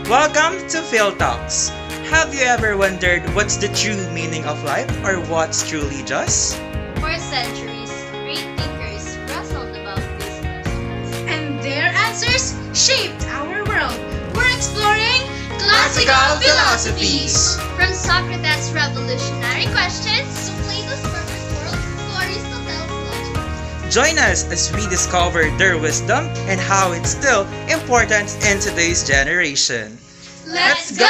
Welcome to Phil Talks. Have you ever wondered what's the true meaning of life or what's truly just? For centuries, great thinkers wrestled about these questions. And their answers shaped our world. We're exploring Classical Philosophies. From Socrates' revolutionary questions to Plato's perfect world to Aristotle's logic. Join us as we discover their wisdom and how it's still important in today's generation. Let's go!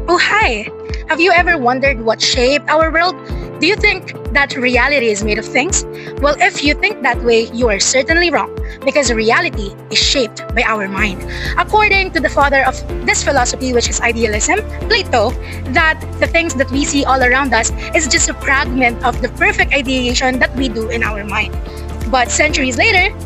Oh, hi! Have you ever wondered what shaped our world? Do you think that reality is made of things? Well, if you think that way, you are certainly wrong, because reality is shaped by our mind. According to the father of this philosophy, which is idealism, Plato, that the things that we see all around us is just a fragment of the perfect ideation that we do in our mind. But centuries later,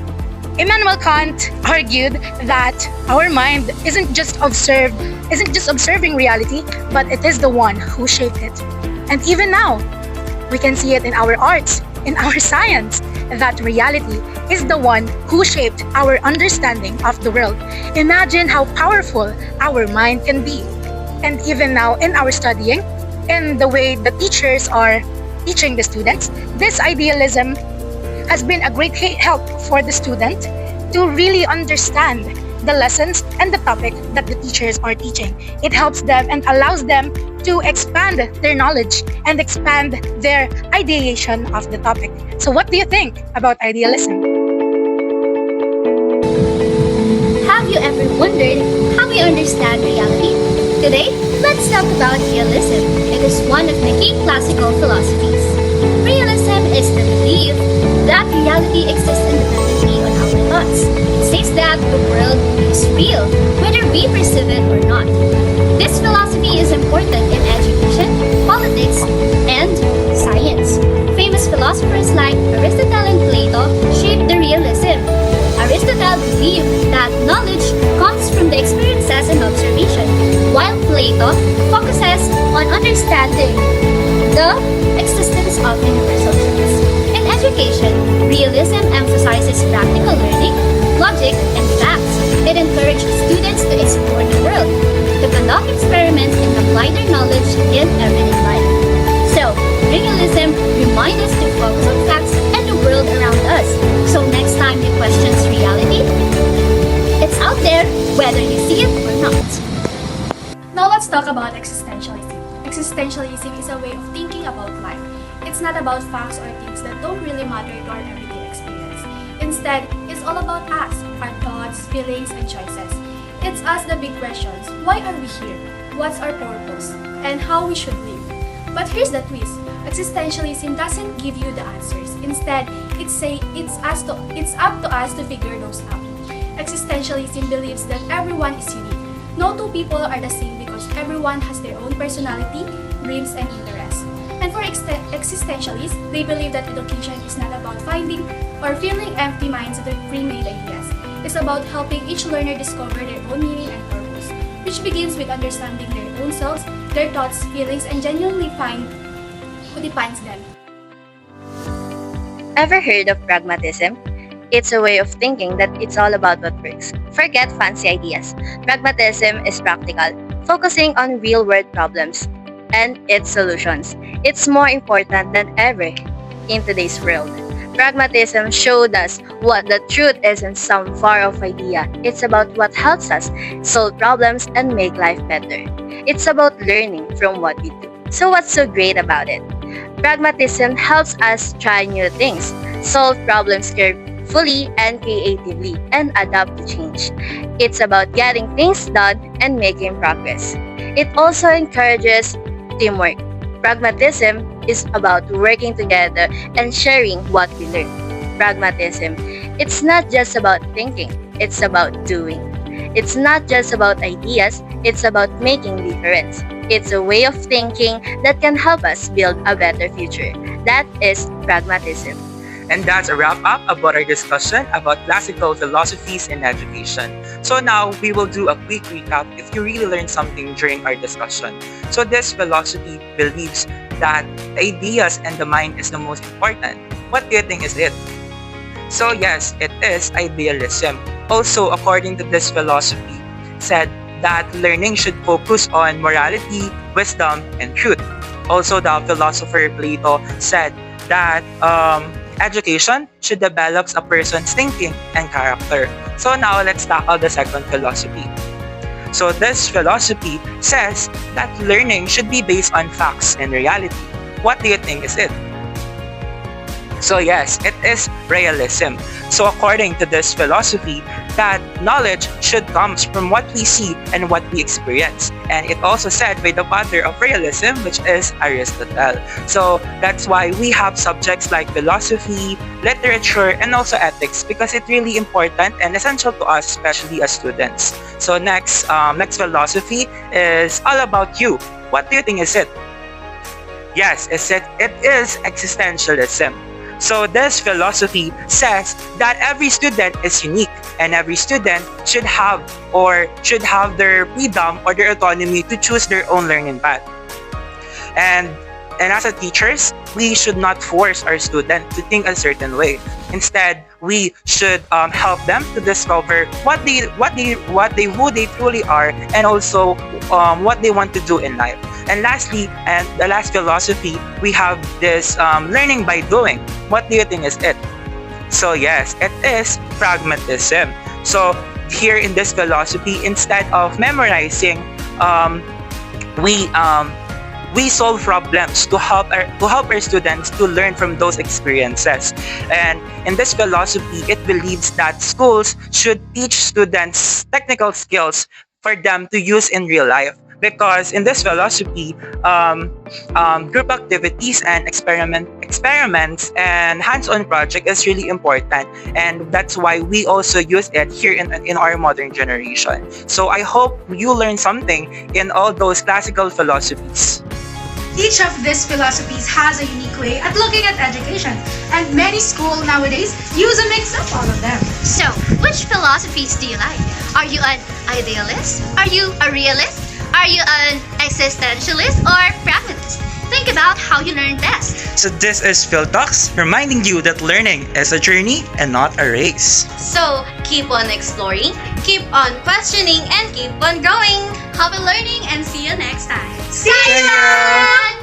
Immanuel Kant argued that our mind isn't just observing reality, but it is the one who shaped it. And even now, we can see it in our arts, in our science, that reality is the one who shaped our understanding of the world. Imagine how powerful our mind can be. And even now in our studying, in the way the teachers are teaching the students, this idealism has been a great help for the student to really understand the lessons and the topic that the teachers are teaching. It helps them and allows them to expand their knowledge and expand their ideation of the topic. So what do you think about idealism? Have you ever wondered how we understand reality? Today, let's talk about realism. It is one of the key classical philosophies. Realism is the belief that reality exists independently on our thoughts. It states that the world is real, whether we perceive it or not. This philosophy is important in education, politics, and science. Famous philosophers like Aristotle and Plato shaped the realism. Aristotle believed that knowledge comes from the experiences and observation, while Plato focuses on understanding the existence of universal truths. In education, realism emphasizes practical learning, logic, and facts. It encourages students to explore the world, to conduct experiments, and apply their knowledge in everyday life. So, realism reminds us to focus on facts and the world around us. So next time you question reality, it's out there whether you see it or not. Now let's talk about existentialism. Existentialism is a way of thinking about life. It's not about facts or things that don't really matter to our everyday experience. Instead, it's all about us, our thoughts, feelings, and choices. It's us the big questions. Why are we here? What's our purpose? And how we should live? But here's the twist. Existentialism doesn't give you the answers. Instead, it's up to us to figure those out. Existentialism believes that everyone is unique. No two people are the same because everyone has their own personality, dreams, and interests. And for existentialists, they believe that education is not about finding or filling empty minds with pre-made ideas. It's about helping each learner discover their own meaning and purpose, which begins with understanding their own selves, their thoughts, feelings, and genuinely find who defines them. Ever heard of pragmatism? It's a way of thinking that it's all about what works. Forget fancy ideas. Pragmatism is practical, focusing on real-world problems and its solutions. It's more important than ever in today's world. Pragmatism showed us what the truth isn't some far-off idea. It's about what helps us solve problems and make life better. It's about learning from what we do. So what's so great about it? Pragmatism helps us try new things, solve problems carefully and creatively, and adapt to change. It's about getting things done and making progress. It also encourages teamwork. Pragmatism is about working together and sharing what we learn. Pragmatism, it's not just about thinking, it's about doing. It's not just about ideas, it's about making difference. It's a way of thinking that can help us build a better future. That is pragmatism. And that's a wrap up about our discussion about classical philosophies in education. So now we will do a quick recap if you really learned something during our discussion. So this philosophy believes that the ideas and the mind is the most important. What do you think is it? So yes, it is idealism. Also, according to this philosophy, said that learning should focus on morality, wisdom, and truth. Also, the philosopher Plato said that education should develop a person's thinking and character. So now let's tackle the second philosophy. So this philosophy says that learning should be based on facts and reality. What do you think is it? So yes, it is realism. So according to this philosophy, that knowledge should come from what we see and what we experience. And it also said by the father of realism, which is Aristotle. So that's why we have subjects like philosophy, literature, and also ethics, because it's really important and essential to us, especially as students. So next philosophy is all about you. What do you think is it? Yes, it is existentialism. So this philosophy says that every student is unique and every student should have their freedom or their autonomy to choose their own learning path. And as a teachers, we should not force our student to think a certain way. Instead, we should help them to discover who they truly are, and also what they want to do in life. And lastly, and the last philosophy, we have this learning by doing. What do you think is it? So yes, it is pragmatism. So here in this philosophy, instead of memorizing, we solve problems to help our students to learn from those experiences. And in this philosophy, it believes that schools should teach students technical skills for them to use in real life. Because in this philosophy, group activities and experiments and hands-on project is really important, and that's why we also use it here in our modern generation. So I hope you learn something in all those classical philosophies. Each of these philosophies has a unique way at looking at education, and many schools nowadays use a mix of all of them. So, which philosophies do you like? Are you an idealist? Are you a realist? Are you an existentialist or pragmatist? Think about how you learn best. So this is Phil Talks, reminding you that learning is a journey and not a race. So, keep on exploring, keep on questioning, and keep on growing. Happy learning and see you next time. See ya!